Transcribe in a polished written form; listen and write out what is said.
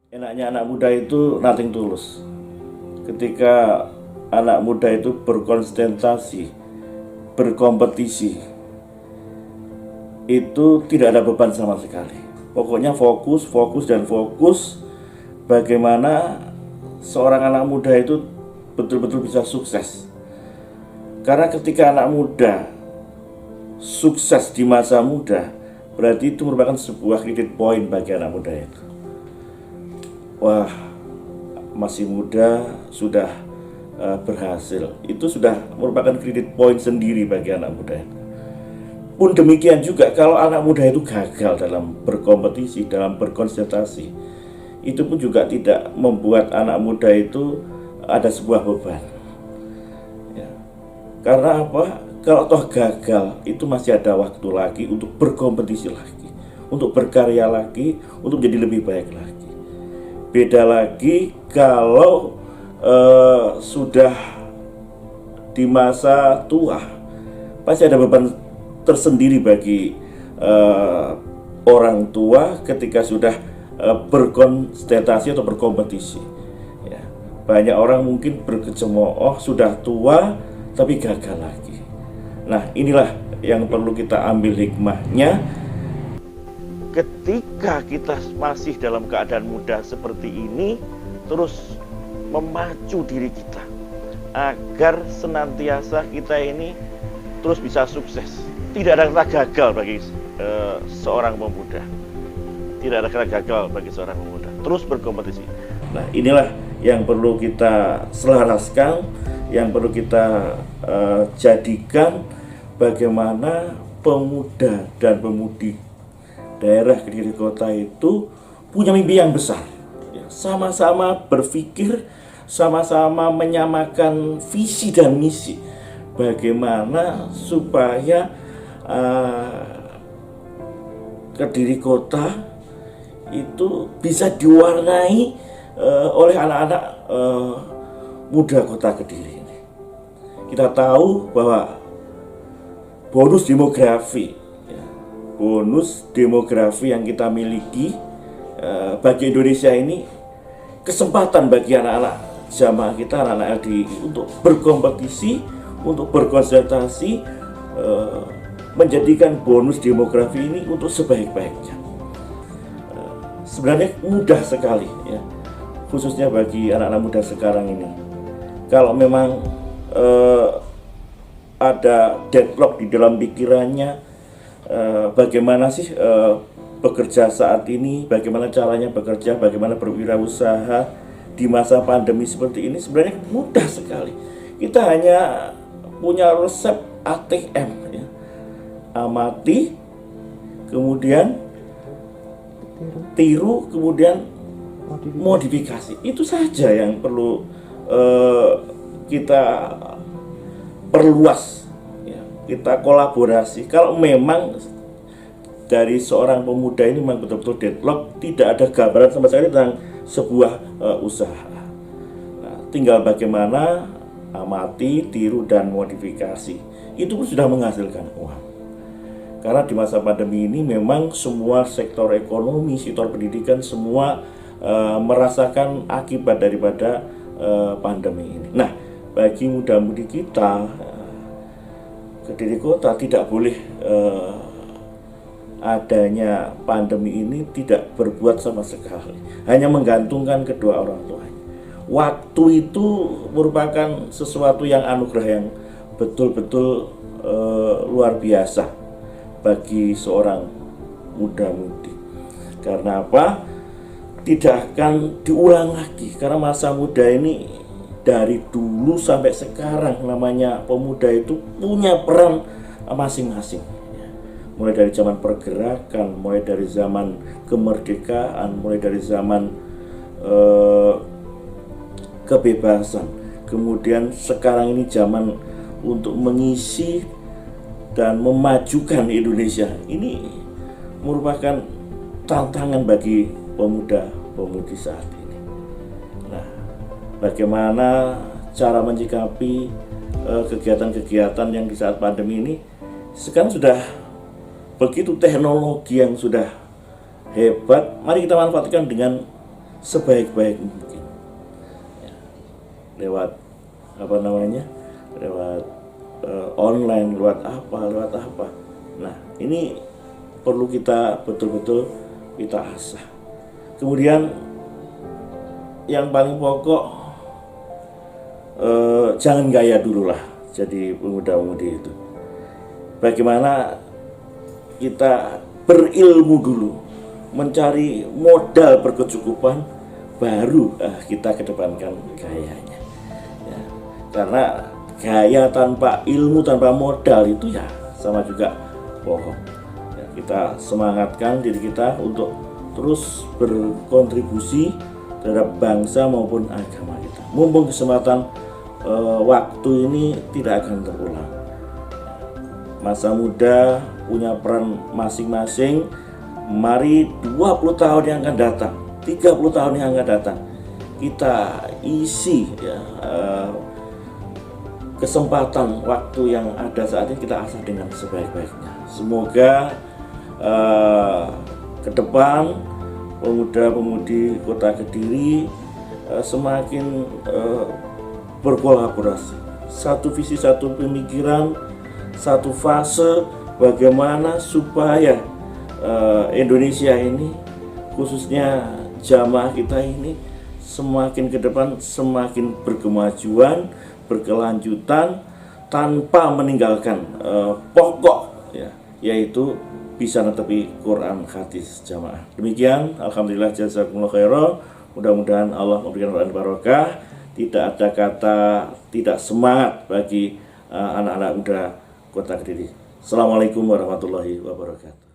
Enaknya anak muda itu nothing tulus. Ketika anak muda itu berkonsentrasi, berkompetisi, itu tidak ada beban sama sekali. Pokoknya fokus, fokus, dan fokus. Bagaimana seorang anak muda itu betul-betul bisa sukses. Karena ketika anak muda sukses di masa muda, berarti itu merupakan sebuah kredit poin bagi anak muda itu. Wah, masih muda sudah berhasil. Itu sudah merupakan kredit poin sendiri bagi anak muda. Pun demikian juga kalau anak muda itu gagal dalam berkompetisi, dalam berkonsentrasi, itu pun juga tidak membuat anak muda itu ada sebuah beban. Ya. Karena apa? Kalau toh gagal, itu masih ada waktu lagi untuk berkompetisi lagi, untuk berkarya lagi, untuk menjadi lebih baik lagi. Beda lagi kalau sudah di masa tua, pasti ada beban tersendiri bagi orang tua ketika sudah berkonsentrasi atau berkompetisi. Ya. Banyak orang mungkin berkecemooh sudah tua tapi gagal lagi. Nah, inilah yang perlu kita ambil hikmahnya. Ketika kita masih dalam keadaan muda seperti ini, terus memacu diri kita agar senantiasa kita ini terus bisa sukses. Tidak ada kata gagal bagi seorang pemuda. Tidak ada kata gagal bagi seorang pemuda. Terus berkompetisi. Nah, inilah yang perlu kita selaraskan, yang perlu kita jadikan bagaimana pemuda dan pemudi daerah Kediri Kota itu punya mimpi yang besar. Sama-sama berpikir, sama-sama menyamakan visi dan misi. Bagaimana supaya Kediri Kota itu bisa diwarnai oleh anak-anak muda kota Kediri ini. Kita tahu bahwa bonus demografi yang kita miliki bagi Indonesia ini kesempatan bagi anak-anak jamaah kita, anak-anak LDI untuk berkompetisi, untuk berkonsentrasi, menjadikan bonus demografi ini untuk sebaik-baiknya. Sebenarnya mudah sekali ya, khususnya bagi anak-anak muda sekarang ini. Kalau memang ada deadlock di dalam pikirannya, bagaimana sih bekerja saat ini, bagaimana caranya bekerja, bagaimana berwirausaha di masa pandemi seperti ini, sebenarnya mudah sekali. Kita hanya punya resep ATM ya. Amati, kemudian tiru, kemudian modifikasi. Itu saja yang perlu kita perluas ya. Kita kolaborasi. Kalau memang dari seorang pemuda ini memang betul-betul deadlock, tidak ada gambaran sama sekali tentang sebuah usaha. Nah, tinggal bagaimana amati, tiru, dan modifikasi. Itu pun sudah menghasilkan uang. Karena di masa pandemi ini memang semua sektor ekonomi, sektor pendidikan, semua merasakan akibat daripada pandemi ini. Nah, bagi muda-mudi kita, Kediri Kota tidak boleh adanya pandemi ini tidak berbuat sama sekali, hanya menggantungkan kedua orang tuanya. Waktu itu merupakan sesuatu yang anugerah yang betul-betul luar biasa bagi seorang muda-mudi. Karena apa? Tidak akan diulang lagi, karena masa muda ini dari dulu sampai sekarang, namanya pemuda itu punya peran masing-masing. Mulai dari zaman pergerakan, mulai dari zaman kemerdekaan, mulai dari zaman kebebasan. Kemudian sekarang ini zaman untuk mengisi dan memajukan Indonesia. Ini merupakan tantangan bagi pemuda-pemudi saat ini. Nah, bagaimana cara menyikapi kegiatan-kegiatan yang di saat pandemi ini? Sekarang sudah begitu teknologi yang sudah hebat, mari kita manfaatkan dengan sebaik-baik mungkin ya, lewat lewat online, lewat apa. Nah, ini perlu kita betul-betul kita asah. Kemudian yang paling pokok, jangan gaya dulu lah jadi pemuda-pemudi itu. Bagaimana kita berilmu dulu, mencari modal berkecukupan, baru kita kedepankan gayanya ya. Karena gaya tanpa ilmu, tanpa modal itu ya sama juga bohong ya. Kita semangatkan diri kita untuk terus berkontribusi terhadap bangsa maupun agama kita. Mumpung kesempatan waktu ini tidak akan terulang. Masa muda punya peran masing-masing. Mari 20 tahun yang akan datang, 30 tahun yang akan datang, kita isi ya, kesempatan waktu yang ada saat ini kita asah dengan sebaik-baiknya. Semoga ke depan pemuda-pemudi Kota Kediri semakin berkolaborasi, satu visi, satu pemikiran, satu fase bagaimana supaya Indonesia ini, khususnya jamaah kita ini, semakin ke depan semakin berkemajuan, berkelanjutan tanpa meninggalkan pokok ya, yaitu bisa netepi Quran hadis jamaah. Demikian, alhamdulillah, jazakumullah khairan. Mudah-mudahan Allah memberikan barokah. Tidak ada kata tidak semangat bagi anak-anak muda Kota Kediri. Assalamualaikum warahmatullahi wabarakatuh.